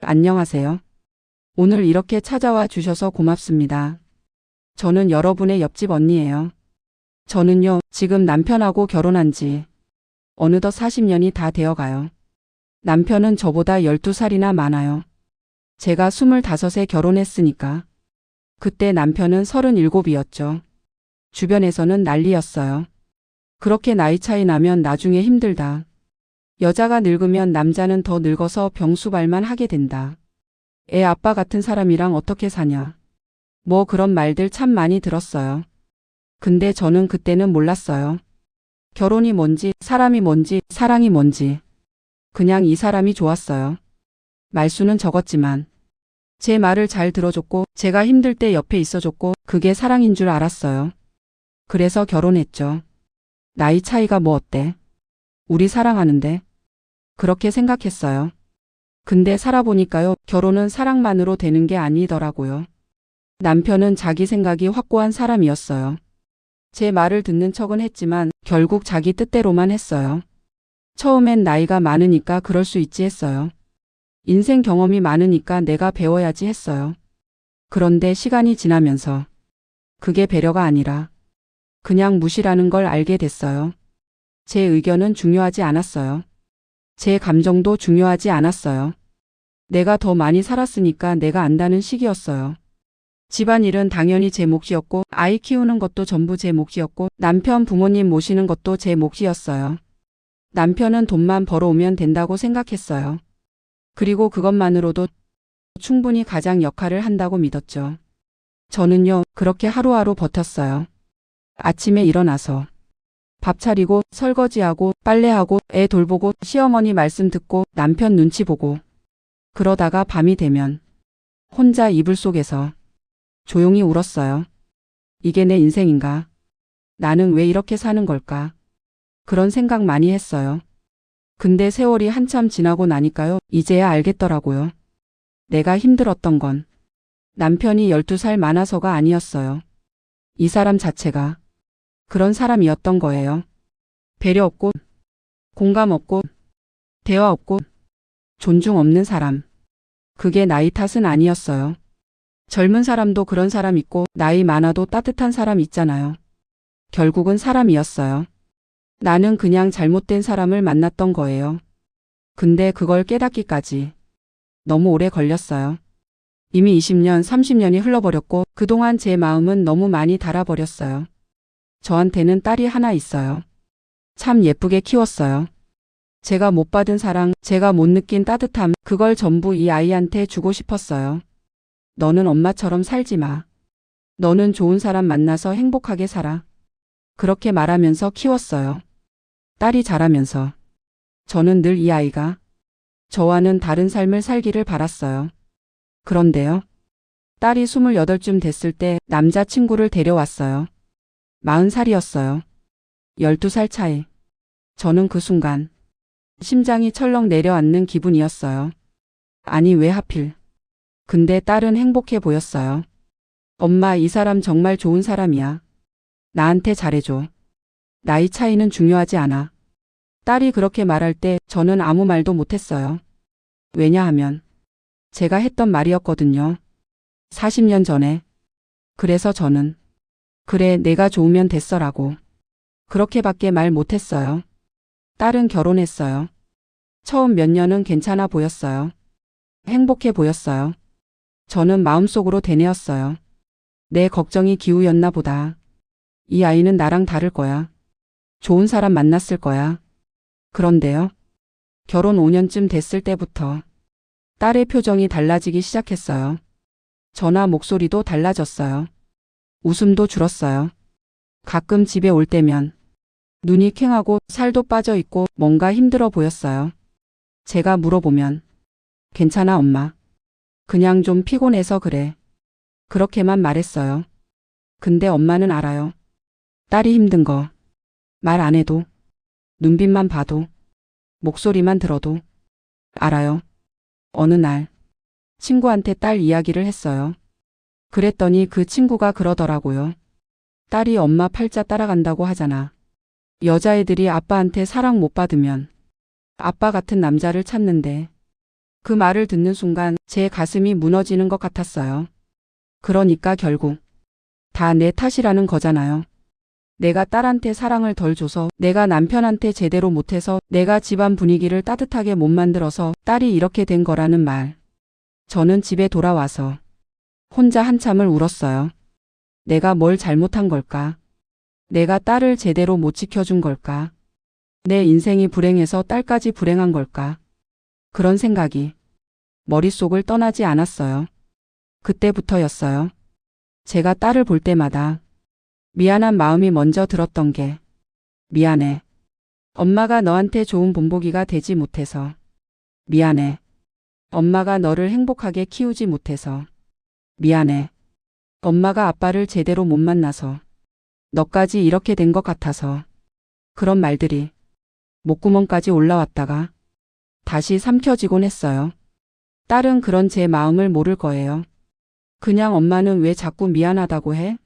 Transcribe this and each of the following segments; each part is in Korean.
안녕하세요. 오늘 이렇게 찾아와 주셔서 고맙습니다. 저는 여러분의 옆집 언니예요. 저는요, 지금 남편하고 결혼한 지 어느덧 40년이 다 되어가요. 남편은 저보다 12살이나 많아요. 제가 25에 결혼했으니까. 그때 남편은 37이었죠. 주변에서는 난리였어요. 그렇게 나이 차이 나면 나중에 힘들다. 여자가 늙으면 남자는 더 늙어서 병수발만 하게 된다. 애 아빠 같은 사람이랑 어떻게 사냐. 뭐 그런 말들 참 많이 들었어요. 근데 저는 그때는 몰랐어요. 결혼이 뭔지, 사람이 뭔지, 사랑이 뭔지. 그냥 이 사람이 좋았어요. 말수는 적었지만 제 말을 잘 들어줬고 제가 힘들 때 옆에 있어줬고 그게 사랑인 줄 알았어요. 그래서 결혼했죠. 나이 차이가 뭐 어때? 우리 사랑하는데. 그렇게 생각했어요. 근데 살아보니까요, 결혼은 사랑만으로 되는 게 아니더라고요. 남편은 자기 생각이 확고한 사람이었어요. 제 말을 듣는 척은 했지만 결국 자기 뜻대로만 했어요. 처음엔 나이가 많으니까 그럴 수 있지 했어요. 인생 경험이 많으니까 내가 배워야지 했어요. 그런데 시간이 지나면서 그게 배려가 아니라 그냥 무시라는 걸 알게 됐어요. 제 의견은 중요하지 않았어요. 제 감정도 중요하지 않았어요. 내가 더 많이 살았으니까 내가 안다는 식이었어요. 집안일은 당연히 제 몫이었고 아이 키우는 것도 전부 제 몫이었고 남편 부모님 모시는 것도 제 몫이었어요. 남편은 돈만 벌어오면 된다고 생각했어요. 그리고 그것만으로도 충분히 가장 역할을 한다고 믿었죠. 저는요, 그렇게 하루하루 버텼어요. 아침에 일어나서 밥 차리고 설거지하고 빨래하고 애 돌보고 시어머니 말씀 듣고 남편 눈치 보고 그러다가 밤이 되면 혼자 이불 속에서 조용히 울었어요. 이게 내 인생인가? 나는 왜 이렇게 사는 걸까? 그런 생각 많이 했어요. 근데 세월이 한참 지나고 나니까요, 이제야 알겠더라고요. 내가 힘들었던 건 남편이 12살 많아서가 아니었어요. 이 사람 자체가 그런 사람이었던 거예요. 배려 없고, 공감 없고, 대화 없고, 존중 없는 사람. 그게 나이 탓은 아니었어요. 젊은 사람도 그런 사람 있고, 나이 많아도 따뜻한 사람 있잖아요. 결국은 사람이었어요. 나는 그냥 잘못된 사람을 만났던 거예요. 근데 그걸 깨닫기까지 너무 오래 걸렸어요. 이미 20년, 30년이 흘러버렸고, 그동안 제 마음은 너무 많이 닳아버렸어요. 저한테는 딸이 하나 있어요. 참 예쁘게 키웠어요. 제가 못 받은 사랑, 제가 못 느낀 따뜻함, 그걸 전부 이 아이한테 주고 싶었어요. 너는 엄마처럼 살지 마. 너는 좋은 사람 만나서 행복하게 살아. 그렇게 말하면서 키웠어요. 딸이 자라면서 저는 늘 이 아이가 저와는 다른 삶을 살기를 바랐어요. 그런데요. 딸이 28쯤 됐을 때 남자친구를 데려왔어요. 40살이었어요. 12살 차이. 저는 그 순간 심장이 철렁 내려앉는 기분이었어요. 아니 왜 하필. 근데 딸은 행복해 보였어요. 엄마 이 사람 정말 좋은 사람이야. 나한테 잘해줘. 나이 차이는 중요하지 않아. 딸이 그렇게 말할 때 저는 아무 말도 못했어요. 왜냐하면 제가 했던 말이었거든요. 40년 전에. 그래서 저는 그래 내가 좋으면 됐어라고. 그렇게밖에 말 못했어요. 딸은 결혼했어요. 처음 몇 년은 괜찮아 보였어요. 행복해 보였어요. 저는 마음속으로 되뇌었어요. 내 걱정이 기우였나 보다. 이 아이는 나랑 다를 거야. 좋은 사람 만났을 거야. 그런데요. 결혼 5년쯤 됐을 때부터 딸의 표정이 달라지기 시작했어요. 전화 목소리도 달라졌어요. 웃음도 줄었어요. 가끔 집에 올 때면 눈이 퀭하고 살도 빠져 있고 뭔가 힘들어 보였어요. 제가 물어보면 괜찮아 엄마. 그냥 좀 피곤해서 그래. 그렇게만 말했어요. 근데 엄마는 알아요. 딸이 힘든 거. 말 안 해도, 눈빛만 봐도, 목소리만 들어도 알아요. 어느 날 친구한테 딸 이야기를 했어요. 그랬더니 그 친구가 그러더라고요. 딸이 엄마 팔자 따라간다고 하잖아. 여자애들이 아빠한테 사랑 못 받으면 아빠 같은 남자를 찾는데 그 말을 듣는 순간 제 가슴이 무너지는 것 같았어요. 그러니까 결국 다 내 탓이라는 거잖아요. 내가 딸한테 사랑을 덜 줘서, 내가 남편한테 제대로 못해서, 내가 집안 분위기를 따뜻하게 못 만들어서 딸이 이렇게 된 거라는 말. 저는 집에 돌아와서 혼자 한참을 울었어요. 내가 뭘 잘못한 걸까? 내가 딸을 제대로 못 지켜준 걸까? 내 인생이 불행해서 딸까지 불행한 걸까? 그런 생각이 머릿속을 떠나지 않았어요. 그때부터였어요. 제가 딸을 볼 때마다 미안한 마음이 먼저 들었던 게, 미안해. 엄마가 너한테 좋은 본보기가 되지 못해서. 미안해. 엄마가 너를 행복하게 키우지 못해서. 미안해. 엄마가 아빠를 제대로 못 만나서. 너까지 이렇게 된 것 같아서. 그런 말들이 목구멍까지 올라왔다가 다시 삼켜지곤 했어요. 딸은 그런 제 마음을 모를 거예요. 그냥 엄마는 왜 자꾸 미안하다고 해?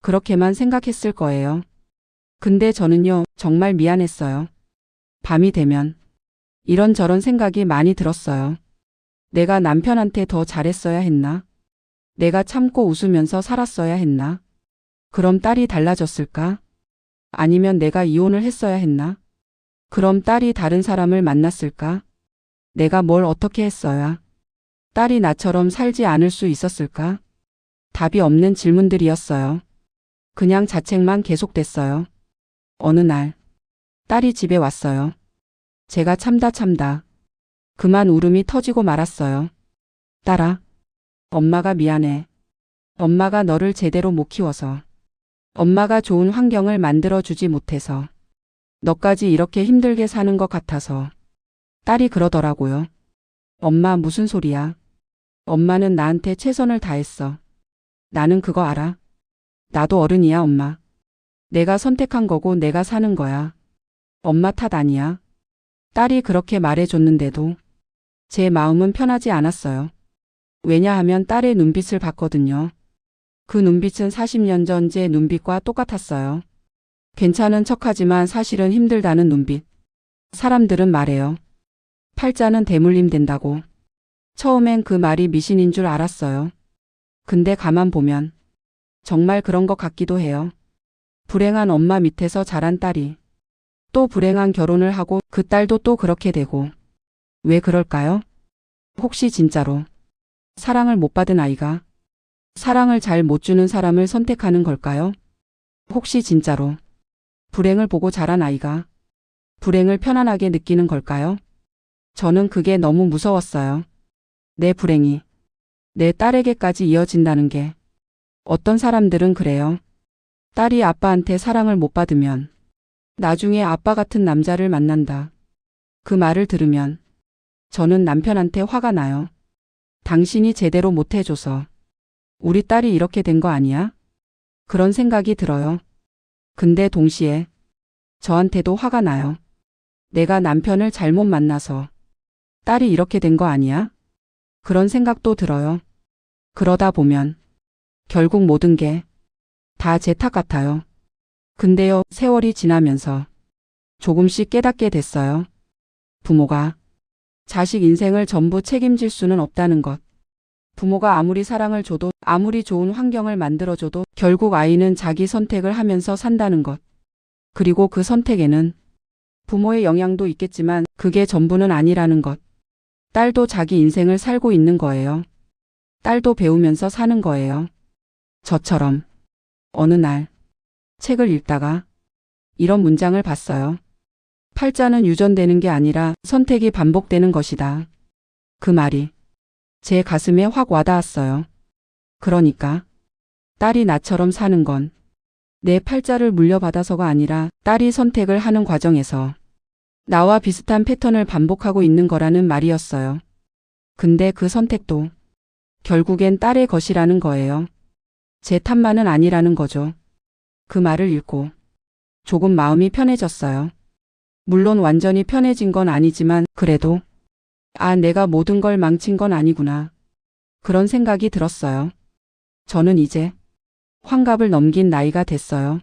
그렇게만 생각했을 거예요. 근데 저는요, 정말 미안했어요. 밤이 되면 이런저런 생각이 많이 들었어요. 내가 남편한테 더 잘했어야 했나? 내가 참고 웃으면서 살았어야 했나? 그럼 딸이 달라졌을까? 아니면 내가 이혼을 했어야 했나? 그럼 딸이 다른 사람을 만났을까? 내가 뭘 어떻게 했어야 딸이 나처럼 살지 않을 수 있었을까? 답이 없는 질문들이었어요. 그냥 자책만 계속됐어요. 어느 날 딸이 집에 왔어요. 제가 참다 그만 울음이 터지고 말았어요. 딸아, 엄마가 미안해. 엄마가 너를 제대로 못 키워서, 엄마가 좋은 환경을 만들어주지 못해서, 너까지 이렇게 힘들게 사는 것 같아서. 딸이 그러더라고요. 엄마 무슨 소리야? 엄마는 나한테 최선을 다했어. 나는 그거 알아. 나도 어른이야, 엄마. 내가 선택한 거고 내가 사는 거야. 엄마 탓 아니야. 딸이 그렇게 말해줬는데도 제 마음은 편하지 않았어요. 왜냐하면 딸의 눈빛을 봤거든요. 그 눈빛은 40년 전 제 눈빛과 똑같았어요. 괜찮은 척하지만 사실은 힘들다는 눈빛. 사람들은 말해요. 팔자는 대물림 된다고. 처음엔 그 말이 미신인 줄 알았어요. 근데 가만 보면 정말 그런 것 같기도 해요. 불행한 엄마 밑에서 자란 딸이 또 불행한 결혼을 하고 그 딸도 또 그렇게 되고. 왜 그럴까요? 혹시 진짜로 사랑을 못 받은 아이가 사랑을 잘 못 주는 사람을 선택하는 걸까요? 혹시 진짜로 불행을 보고 자란 아이가 불행을 편안하게 느끼는 걸까요? 저는 그게 너무 무서웠어요. 내 불행이 내 딸에게까지 이어진다는 게. 어떤 사람들은 그래요. 딸이 아빠한테 사랑을 못 받으면 나중에 아빠 같은 남자를 만난다. 그 말을 들으면 저는 남편한테 화가 나요. 당신이 제대로 못 해줘서 우리 딸이 이렇게 된 거 아니야? 그런 생각이 들어요. 근데 동시에 저한테도 화가 나요. 내가 남편을 잘못 만나서 딸이 이렇게 된 거 아니야? 그런 생각도 들어요. 그러다 보면 결국 모든 게 다 제 탓 같아요. 근데요, 세월이 지나면서 조금씩 깨닫게 됐어요. 부모가 자식 인생을 전부 책임질 수는 없다는 것. 부모가 아무리 사랑을 줘도, 아무리 좋은 환경을 만들어줘도 결국 아이는 자기 선택을 하면서 산다는 것. 그리고 그 선택에는 부모의 영향도 있겠지만 그게 전부는 아니라는 것. 딸도 자기 인생을 살고 있는 거예요. 딸도 배우면서 사는 거예요. 저처럼 어느 날 책을 읽다가 이런 문장을 봤어요. 팔자는 유전되는 게 아니라 선택이 반복되는 것이다. 그 말이 제 가슴에 확 와닿았어요. 그러니까 딸이 나처럼 사는 건 내 팔자를 물려받아서가 아니라 딸이 선택을 하는 과정에서 나와 비슷한 패턴을 반복하고 있는 거라는 말이었어요. 근데 그 선택도 결국엔 딸의 것이라는 거예요. 제 탓만은 아니라는 거죠. 그 말을 읽고 조금 마음이 편해졌어요. 물론 완전히 편해진 건 아니지만 그래도 내가 모든 걸 망친 건 아니구나. 그런 생각이 들었어요. 저는 이제 환갑을 넘긴 나이가 됐어요.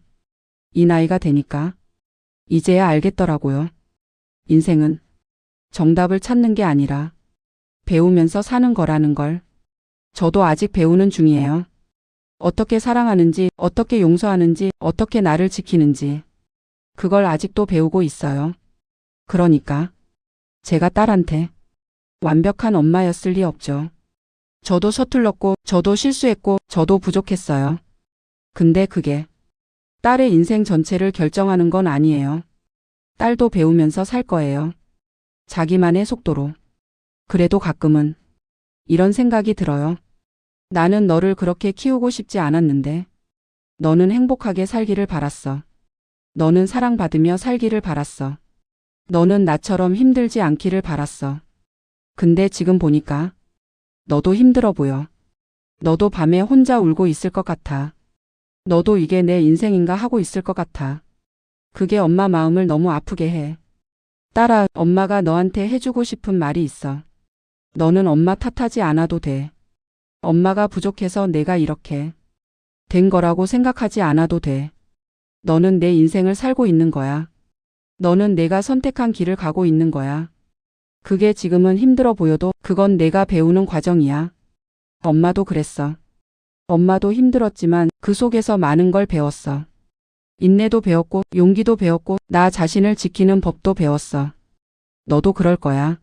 이 나이가 되니까 이제야 알겠더라고요. 인생은 정답을 찾는 게 아니라 배우면서 사는 거라는 걸. 저도 아직 배우는 중이에요. 어떻게 사랑하는지, 어떻게 용서하는지, 어떻게 나를 지키는지. 그걸 아직도 배우고 있어요. 그러니까 제가 딸한테 완벽한 엄마였을 리 없죠. 저도 서툴렀고, 저도 실수했고, 저도 부족했어요. 근데 그게 딸의 인생 전체를 결정하는 건 아니에요. 딸도 배우면서 살 거예요. 자기만의 속도로. 그래도 가끔은 이런 생각이 들어요. 나는 너를 그렇게 키우고 싶지 않았는데, 너는 행복하게 살기를 바랐어. 너는 사랑받으며 살기를 바랐어. 너는 나처럼 힘들지 않기를 바랐어. 근데 지금 보니까 너도 힘들어 보여. 너도 밤에 혼자 울고 있을 것 같아. 너도 이게 내 인생인가 하고 있을 것 같아. 그게 엄마 마음을 너무 아프게 해. 딸아, 엄마가 너한테 해주고 싶은 말이 있어. 너는 엄마 탓하지 않아도 돼. 엄마가 부족해서 내가 이렇게 된 거라고 생각하지 않아도 돼. 너는 내 인생을 살고 있는 거야. 너는 내가 선택한 길을 가고 있는 거야. 그게 지금은 힘들어 보여도 그건 내가 배우는 과정이야. 엄마도 그랬어. 엄마도 힘들었지만 그 속에서 많은 걸 배웠어. 인내도 배웠고 용기도 배웠고 나 자신을 지키는 법도 배웠어. 너도 그럴 거야.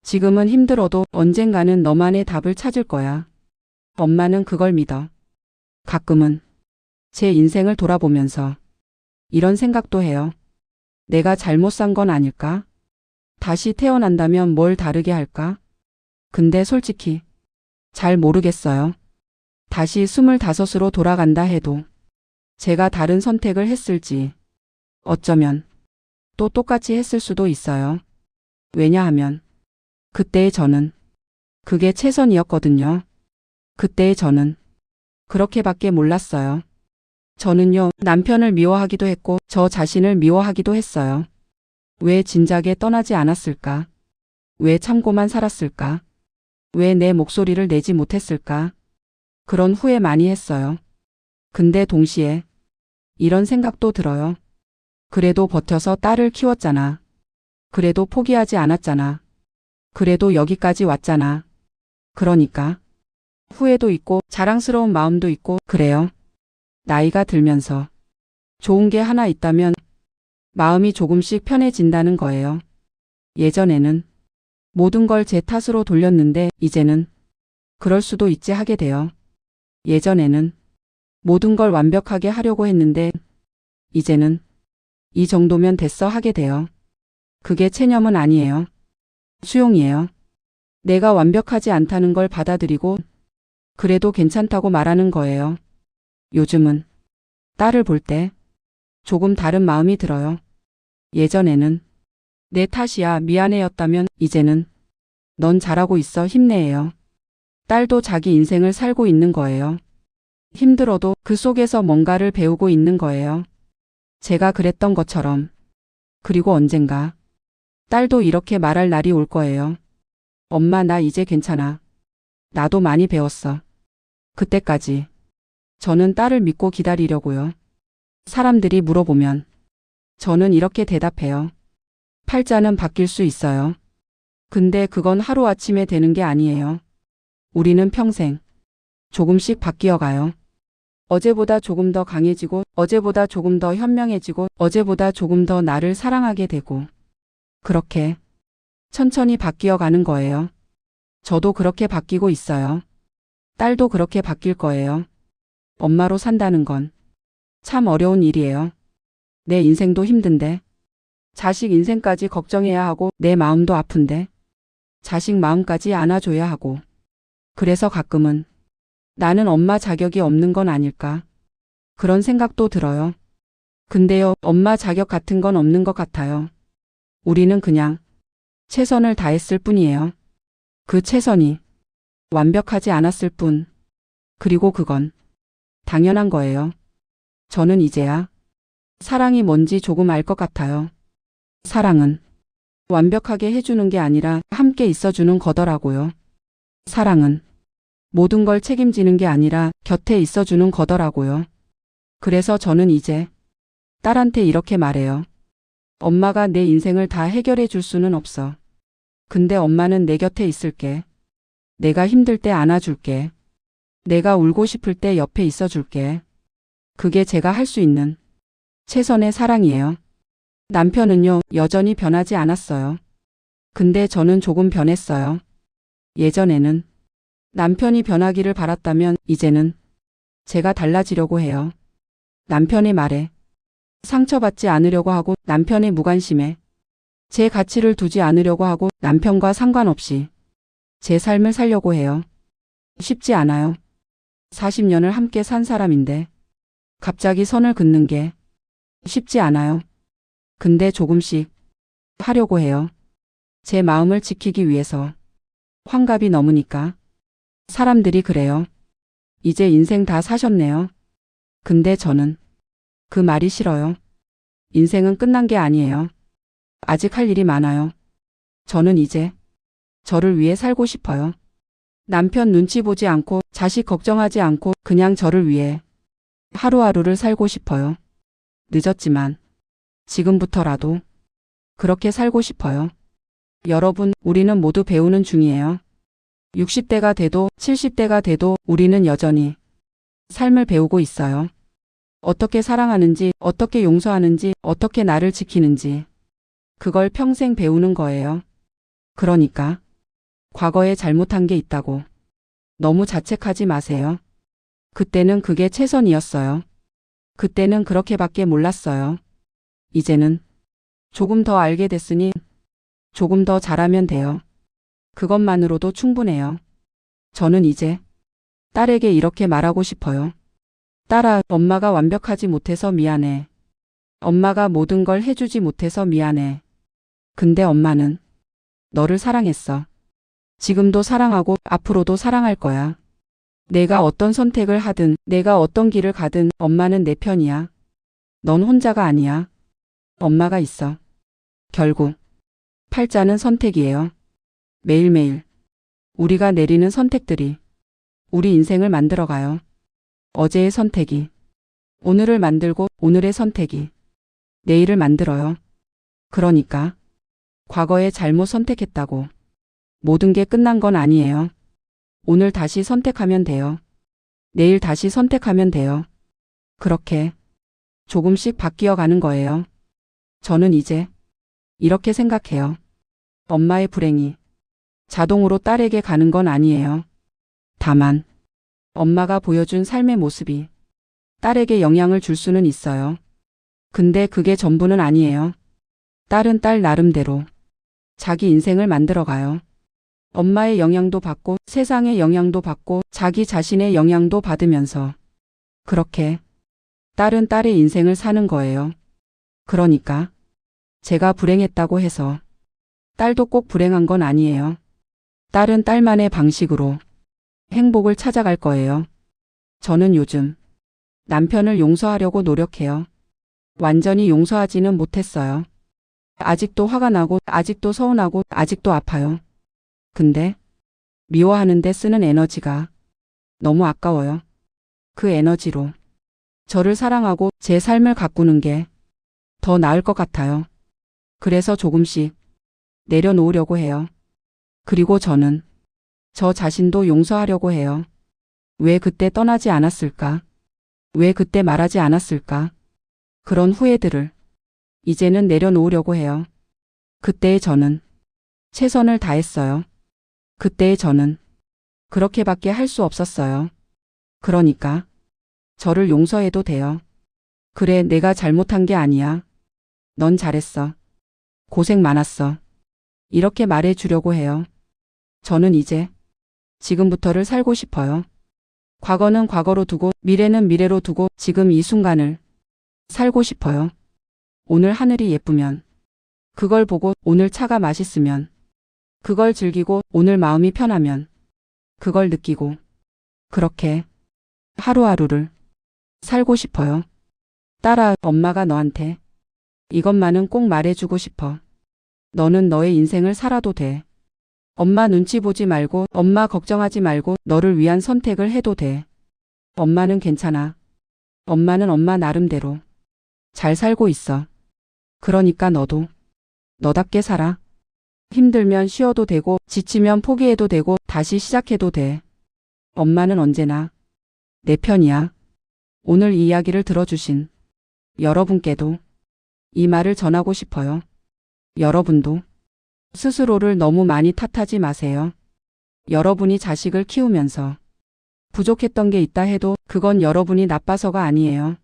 지금은 힘들어도 언젠가는 너만의 답을 찾을 거야. 엄마는 그걸 믿어. 가끔은 제 인생을 돌아보면서 이런 생각도 해요. 내가 잘못 산 건 아닐까? 다시 태어난다면 뭘 다르게 할까? 근데 솔직히 잘 모르겠어요. 다시 25으로 돌아간다 해도 제가 다른 선택을 했을지, 어쩌면 또 똑같이 했을 수도 있어요. 왜냐하면 그때의 저는 그게 최선이었거든요. 그때의 저는 그렇게밖에 몰랐어요. 저는요, 남편을 미워하기도 했고 저 자신을 미워하기도 했어요. 왜 진작에 떠나지 않았을까? 왜 참고만 살았을까? 왜 내 목소리를 내지 못했을까? 그런 후회 많이 했어요. 근데 동시에 이런 생각도 들어요. 그래도 버텨서 딸을 키웠잖아. 그래도 포기하지 않았잖아. 그래도 여기까지 왔잖아. 그러니까 후회도 있고 자랑스러운 마음도 있고 그래요. 나이가 들면서 좋은 게 하나 있다면 마음이 조금씩 편해진다는 거예요. 예전에는 모든 걸 제 탓으로 돌렸는데 이제는 그럴 수도 있지 하게 돼요. 예전에는 모든 걸 완벽하게 하려고 했는데 이제는 이 정도면 됐어 하게 돼요. 그게 체념은 아니에요. 수용이에요. 내가 완벽하지 않다는 걸 받아들이고 그래도 괜찮다고 말하는 거예요. 요즘은 딸을 볼 때 조금 다른 마음이 들어요. 예전에는 내 탓이야 미안해였다면 이제는 넌 잘하고 있어 힘내예요. 딸도 자기 인생을 살고 있는 거예요. 힘들어도 그 속에서 뭔가를 배우고 있는 거예요. 제가 그랬던 것처럼. 그리고 언젠가 딸도 이렇게 말할 날이 올 거예요. 엄마 나 이제 괜찮아. 나도 많이 배웠어. 그때까지 저는 딸을 믿고 기다리려고요. 사람들이 물어보면 저는 이렇게 대답해요. 팔자는 바뀔 수 있어요. 근데 그건 하루아침에 되는 게 아니에요. 우리는 평생 조금씩 바뀌어 가요. 어제보다 조금 더 강해지고 어제보다 조금 더 현명해지고 어제보다 조금 더 나를 사랑하게 되고 그렇게 천천히 바뀌어 가는 거예요. 저도 그렇게 바뀌고 있어요. 딸도 그렇게 바뀔 거예요. 엄마로 산다는 건 참 어려운 일이에요. 내 인생도 힘든데 자식 인생까지 걱정해야 하고 내 마음도 아픈데 자식 마음까지 안아줘야 하고 그래서 가끔은 나는 엄마 자격이 없는 건 아닐까 그런 생각도 들어요. 근데요, 엄마 자격 같은 건 없는 것 같아요. 우리는 그냥 최선을 다했을 뿐이에요. 그 최선이 완벽하지 않았을 뿐. 그리고 그건 당연한 거예요. 저는 이제야 사랑이 뭔지 조금 알 것 같아요. 사랑은 완벽하게 해주는 게 아니라 함께 있어주는 거더라고요. 사랑은 모든 걸 책임지는 게 아니라 곁에 있어주는 거더라고요. 그래서 저는 이제 딸한테 이렇게 말해요. 엄마가 내 인생을 다 해결해 줄 수는 없어. 근데 엄마는 내 곁에 있을게. 내가 힘들 때 안아줄게. 내가 울고 싶을 때 옆에 있어줄게. 그게 제가 할 수 있는 최선의 사랑이에요. 남편은요, 여전히 변하지 않았어요. 근데 저는 조금 변했어요. 예전에는 남편이 변하기를 바랐다면 이제는 제가 달라지려고 해요. 남편의 말에 상처받지 않으려고 하고 남편의 무관심에 제 가치를 두지 않으려고 하고 남편과 상관없이 제 삶을 살려고 해요. 쉽지 않아요. 40년을 함께 산 사람인데 갑자기 선을 긋는 게 쉽지 않아요. 근데 조금씩 하려고 해요. 제 마음을 지키기 위해서. 환갑이 넘으니까 사람들이 그래요. 이제 인생 다 사셨네요. 근데 저는 그 말이 싫어요. 인생은 끝난 게 아니에요. 아직 할 일이 많아요. 저는 이제 저를 위해 살고 싶어요. 남편 눈치 보지 않고 자식 걱정하지 않고 그냥 저를 위해 하루하루를 살고 싶어요. 늦었지만 지금부터라도 그렇게 살고 싶어요. 여러분, 우리는 모두 배우는 중이에요. 60대가 돼도 70대가 돼도 우리는 여전히 삶을 배우고 있어요. 어떻게 사랑하는지, 어떻게 용서하는지, 어떻게 나를 지키는지. 그걸 평생 배우는 거예요. 그러니까 과거에 잘못한 게 있다고 너무 자책하지 마세요. 그때는 그게 최선이었어요. 그때는 그렇게밖에 몰랐어요. 이제는 조금 더 알게 됐으니 조금 더 잘하면 돼요. 그것만으로도 충분해요. 저는 이제 딸에게 이렇게 말하고 싶어요. 딸아, 엄마가 완벽하지 못해서 미안해. 엄마가 모든 걸 해주지 못해서 미안해. 근데 엄마는 너를 사랑했어. 지금도 사랑하고 앞으로도 사랑할 거야. 내가 어떤 선택을 하든 내가 어떤 길을 가든 엄마는 내 편이야. 넌 혼자가 아니야. 엄마가 있어. 결국 팔자는 선택이에요. 매일매일 우리가 내리는 선택들이 우리 인생을 만들어가요. 어제의 선택이 오늘을 만들고 오늘의 선택이 내일을 만들어요. 그러니까 과거에 잘못 선택했다고 모든 게 끝난 건 아니에요. 오늘 다시 선택하면 돼요. 내일 다시 선택하면 돼요. 그렇게 조금씩 바뀌어 가는 거예요. 저는 이제 이렇게 생각해요. 엄마의 불행이 자동으로 딸에게 가는 건 아니에요. 다만 엄마가 보여준 삶의 모습이 딸에게 영향을 줄 수는 있어요. 근데 그게 전부는 아니에요. 딸은 딸 나름대로 자기 인생을 만들어가요. 엄마의 영향도 받고 세상의 영향도 받고 자기 자신의 영향도 받으면서 그렇게 딸은 딸의 인생을 사는 거예요. 그러니까 제가 불행했다고 해서 딸도 꼭 불행한 건 아니에요. 딸은 딸만의 방식으로 행복을 찾아갈 거예요. 저는 요즘 남편을 용서하려고 노력해요. 완전히 용서하지는 못했어요. 아직도 화가 나고 아직도 서운하고 아직도 아파요. 근데 미워하는데 쓰는 에너지가 너무 아까워요. 그 에너지로 저를 사랑하고 제 삶을 가꾸는 게 더 나을 것 같아요. 그래서 조금씩 내려놓으려고 해요. 그리고 저는 저 자신도 용서하려고 해요. 왜 그때 떠나지 않았을까? 왜 그때 말하지 않았을까? 그런 후회들을 이제는 내려놓으려고 해요. 그때의 저는 최선을 다했어요. 그때의 저는 그렇게밖에 할 수 없었어요. 그러니까 저를 용서해도 돼요. 그래, 내가 잘못한 게 아니야. 넌 잘했어. 고생 많았어. 이렇게 말해 주려고 해요. 저는 이제 지금부터를 살고 싶어요. 과거는 과거로 두고 미래는 미래로 두고 지금 이 순간을 살고 싶어요. 오늘 하늘이 예쁘면 그걸 보고 오늘 차가 맛있으면 그걸 즐기고 오늘 마음이 편하면 그걸 느끼고 그렇게 하루하루를 살고 싶어요. 딸아, 엄마가 너한테 이것만은 꼭 말해주고 싶어. 너는 너의 인생을 살아도 돼. 엄마 눈치 보지 말고 엄마 걱정하지 말고 너를 위한 선택을 해도 돼. 엄마는 괜찮아. 엄마는 엄마 나름대로 잘 살고 있어. 그러니까 너도 너답게 살아. 힘들면 쉬어도 되고, 지치면 포기해도 되고, 다시 시작해도 돼. 엄마는 언제나 내 편이야. 오늘 이 이야기를 들어주신 여러분께도 이 말을 전하고 싶어요. 여러분도 스스로를 너무 많이 탓하지 마세요. 여러분이 자식을 키우면서 부족했던 게 있다 해도 그건 여러분이 나빠서가 아니에요.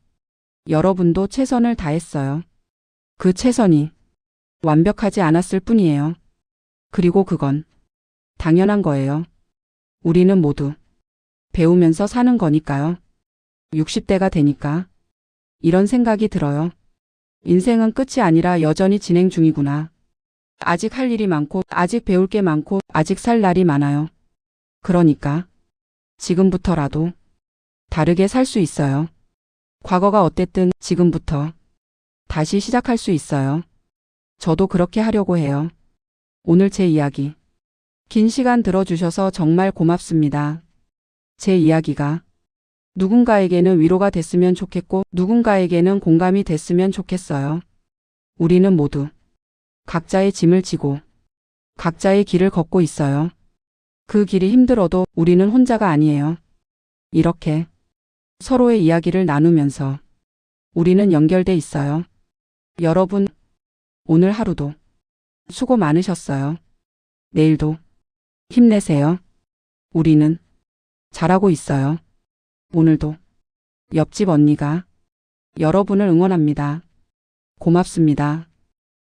여러분도 최선을 다했어요. 그 최선이 완벽하지 않았을 뿐이에요. 그리고 그건 당연한 거예요. 우리는 모두 배우면서 사는 거니까요. 60대가 되니까 이런 생각이 들어요. 인생은 끝이 아니라 여전히 진행 중이구나. 아직 할 일이 많고, 아직 배울 게 많고, 아직 살 날이 많아요. 그러니까 지금부터라도 다르게 살 수 있어요. 과거가 어땠든 지금부터 다시 시작할 수 있어요. 저도 그렇게 하려고 해요. 오늘 제 이야기 긴 시간 들어주셔서 정말 고맙습니다. 제 이야기가 누군가에게는 위로가 됐으면 좋겠고, 누군가에게는 공감이 됐으면 좋겠어요. 우리는 모두 각자의 짐을 지고 각자의 길을 걷고 있어요. 그 길이 힘들어도 우리는 혼자가 아니에요. 이렇게 서로의 이야기를 나누면서 우리는 연결돼 있어요. 여러분, 오늘 하루도 수고 많으셨어요. 내일도 힘내세요. 우리는 잘하고 있어요. 오늘도 옆집 언니가 여러분을 응원합니다. 고맙습니다.